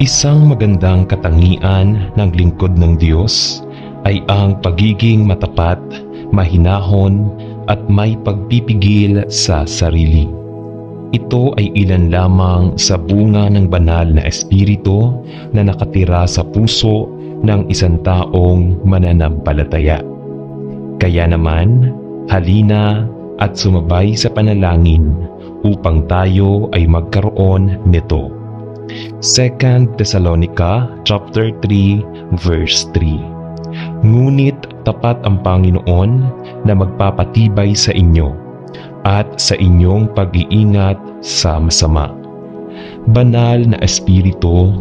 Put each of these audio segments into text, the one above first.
Isang magandang katangian ng lingkod ng Diyos ay ang pagiging matapat, mahinahon at may pagpipigil sa sarili. Ito ay ilan lamang sa bunga ng banal na espiritu na nakatira sa puso ng isang taong mananampalataya. Kaya naman, halina at sumabay sa panalangin upang tayo ay magkaroon nito. 2 Thessalonica chapter 3 verse 3. Ngunit tapat ang Panginoon na magpapatibay sa inyo at sa inyong pag-iingat sa masama. Banal na Espiritu,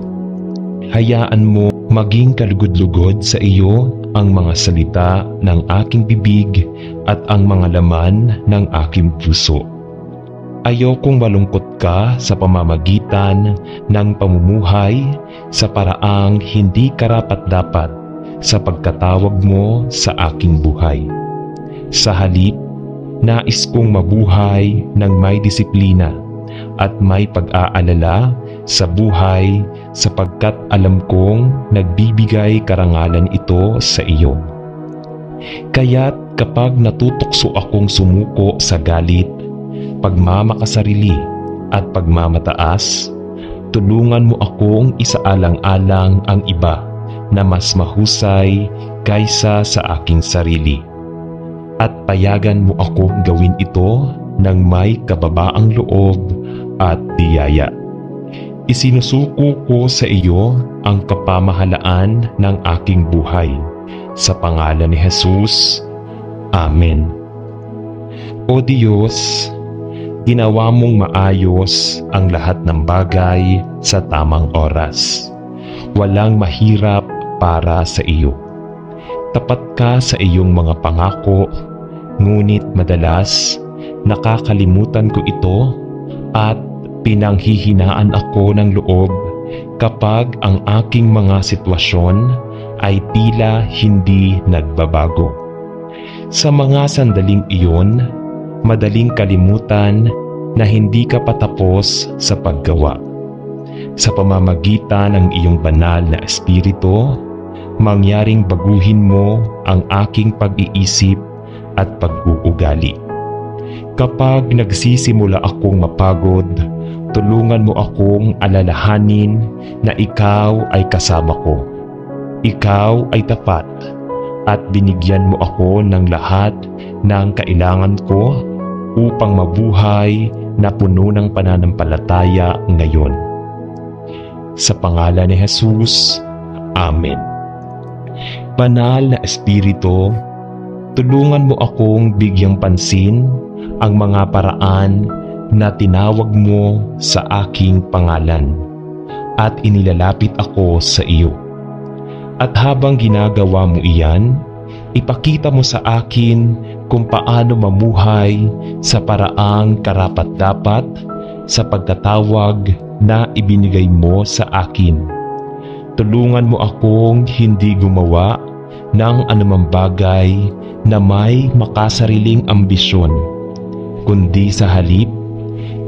hayaan mo maging kalugod-lugod sa iyo ang mga salita ng aking bibig at ang mga laman ng aking puso. Ayokong malungkot ka sa pamamagitan ng pamumuhay sa paraang hindi karapat-dapat sa pagkatawag mo sa aking buhay. Sa halip, nais kong mabuhay ng may disiplina at may pag-aalala sa buhay sapagkat alam kong nagbibigay karangalan ito sa iyo. Kaya't kapag natutokso akong sumuko sa galit, pagmamakasarili at pagmamataas, tulungan mo akong isaalang-alang ang iba na mas mahusay kaysa sa aking sarili. At payagan mo akong gawin ito ng may kababaang loob at biyaya. Isinusuko ko sa iyo ang kapamahalaan ng aking buhay. Sa pangalan ni Jesus. Amen. O Diyos, ginawa mong maayos ang lahat ng bagay sa tamang oras. Walang mahirap para sa iyo. Tapat ka sa iyong mga pangako, ngunit madalas nakakalimutan ko ito at pinanghihinaan ako ng loob kapag ang aking mga sitwasyon ay tila hindi nagbabago. Sa mga sandaling iyon, madaling kalimutan na hindi ka patapos sa paggawa. Sa pamamagitan ng iyong banal na espiritu, mangyaring baguhin mo ang aking pag-iisip at pag-uugali. Kapag nagsisimula akong mapagod, tulungan mo akong alalahanin na ikaw ay kasama ko. Ikaw ay tapat at binigyan mo ako ng lahat ng kailangan ko upang mabuhay na puno ng pananampalataya ngayon. Sa pangalan ni Jesus, Amen. Banal na Espiritu, tulungan mo akong bigyang pansin ang mga paraan na tinawag mo sa aking pangalan at inilalapit ako sa iyo. At habang ginagawa mo iyan, ipakita mo sa akin kung paano mamuhay sa paraang karapat-dapat sa pagkatawag na ibinigay mo sa akin. Tulungan mo akong hindi gumawa ng anumang bagay na may makasariling ambisyon, kundi sa halip,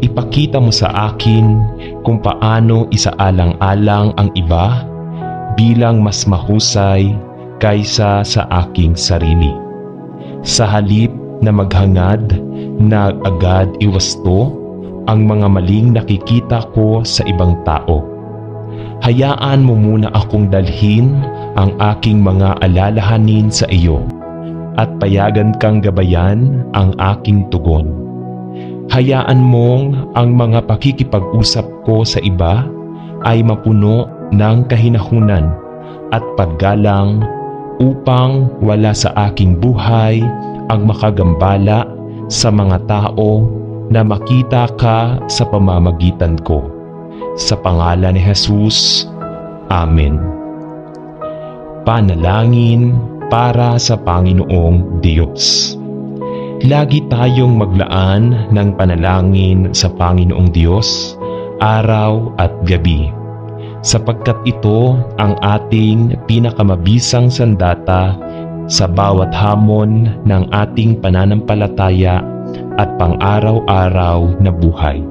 ipakita mo sa akin kung paano isaalang-alang ang iba bilang mas mahusay kaysa sa aking sarili. Sa halip na maghangad na agad iwasto ang mga maling nakikita ko sa ibang tao, hayaan mo muna akong dalhin ang aking mga alalahanin sa iyo at payagan kang gabayan ang aking tugon. Hayaan mong ang mga pakikipag-usap ko sa iba ay mapuno ng kahinahunan at paggalang upang wala sa aking buhay ang makagambala sa mga tao na makita ka sa pamamagitan ko. Sa pangalan ni Jesus, Amen. Panalangin para sa Panginoong Diyos. Lagi tayong maglaan ng panalangin sa Panginoong Diyos araw at gabi, sapagkat ito ang ating pinakamabisang sandata sa bawat hamon ng ating pananampalataya at pang-araw-araw na buhay.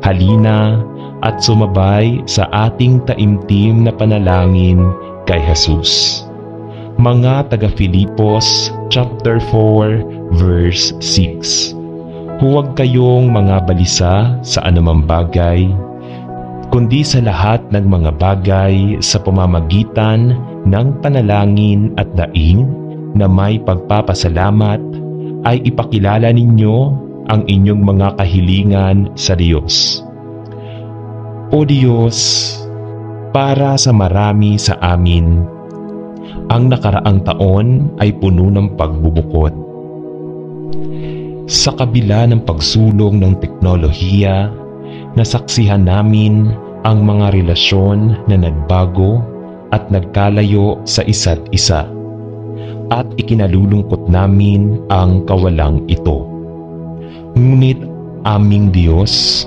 Halina at sumabay sa ating taimtim na panalangin kay Jesus. Mga taga-Filipos chapter 4 verse 6. Huwag kayong mga balisa sa anumang bagay, kundi sa lahat ng mga bagay sa pamamagitan ng panalangin at daing na may pagpapasalamat ay ipakilala ninyo ang inyong mga kahilingan sa Diyos. O Diyos, para sa marami sa amin, ang nakaraang taon ay puno ng pagbubukod. Sa kabila ng pagsulong ng teknolohiya, nasaksihan namin ang mga relasyon na nagbago at nagkalayo sa isa't isa, at ikinalulungkot namin ang kawalang ito. Ngunit aming Diyos,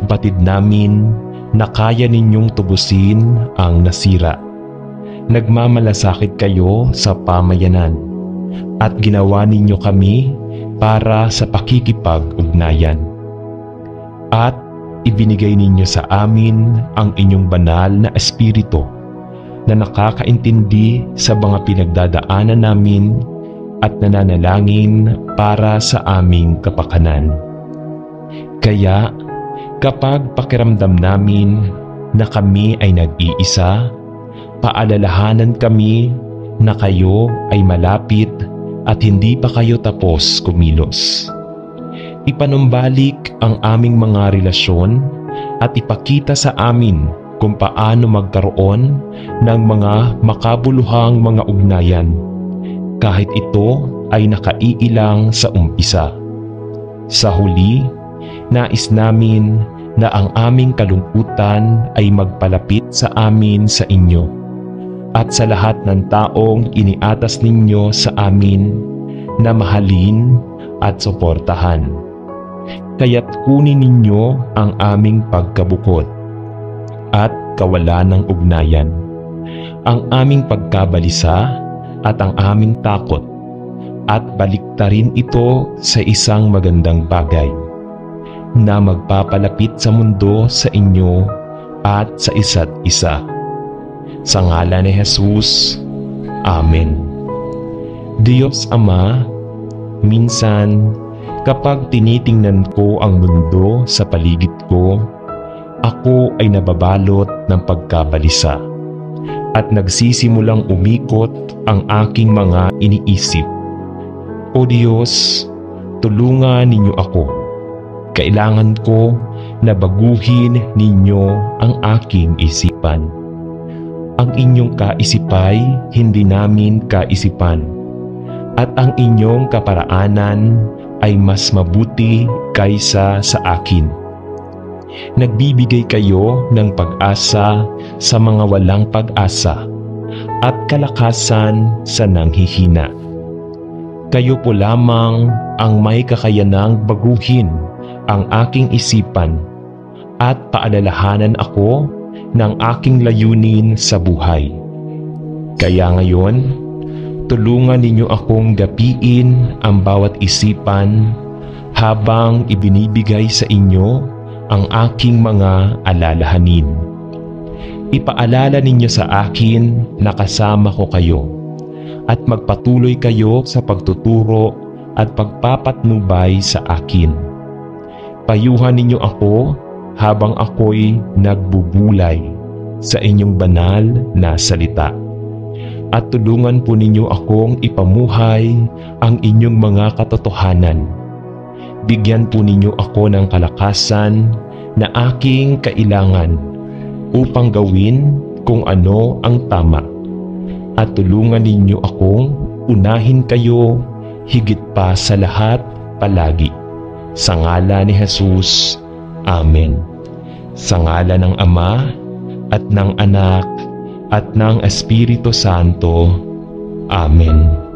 batid namin na kaya ninyong tubusin ang nasira. Nagmamalasakit kayo sa pamayanan at ginawa ninyo kami para sa pakikipag-ugnayan. At ibinigay ninyo sa amin ang inyong banal na espiritu na nakakaintindi sa mga pinagdadaanan namin at nananalangin para sa aming kapakanan. Kaya kapag pakiramdam namin na kami ay nag-iisa, paalalahanan kami na kayo ay malapit at hindi pa kayo tapos kumilos. Ipanumbalik ang aming mga relasyon at ipakita sa amin kung paano magkaroon ng mga makabuluhang mga ugnayan, kahit ito ay nakaiilang sa umpisa. Sa huli, nais namin na ang aming kalungkutan ay magpalapit sa amin sa inyo at sa lahat ng taong iniatas ninyo sa amin na mahalin at suportahan. Kaya't kunin ninyo ang aming pagkabukod at kawalan ng ugnayan, ang aming pagkabalisa at ang aming takot, at baliktarin ito sa isang magandang bagay na magpapalapit sa mundo sa inyo at sa isa't isa. Sa ngalan ni Jesus, Amen. Diyos Ama, minsan kapag tinitingnan ko ang mundo sa paligid ko, ako ay nababalot ng pagkabalisa at nagsisimulang umikot ang aking mga iniisip. O Diyos, tulungan ninyo ako. Kailangan ko na baguhin ninyo ang aking isipan. Ang inyong kaisipay hindi namin kaisipan, at ang inyong kaparaanan ay mas mabuti kaysa sa akin. Nagbibigay kayo ng pag-asa sa mga walang pag-asa at kalakasan sa nanghihina. Kayo po lamang ang may kakayanang baguhin ang aking isipan at paalalahanan ako ng aking layunin sa buhay. Kaya ngayon, tulungan ninyo akong gapiin ang bawat isipan habang ibinibigay sa inyo ang aking mga alalahanin. Ipaalala ninyo sa akin na kasama ko kayo at magpatuloy kayo sa pagtuturo at pagpapatnubay sa akin. Payuhan ninyo ako habang ako'y nagbubulay sa inyong banal na salita. At tulungan po ninyo akong ipamuhay ang inyong mga katotohanan. Bigyan po ninyo ako ng kalakasan na aking kailangan upang gawin kung ano ang tama. At tulungan ninyo akong unahin kayo higit pa sa lahat palagi. Sa ngalan ni Jesus, Amen. Sa ngalan ng Ama at ng Anak at ng Espiritu Santo. Amen.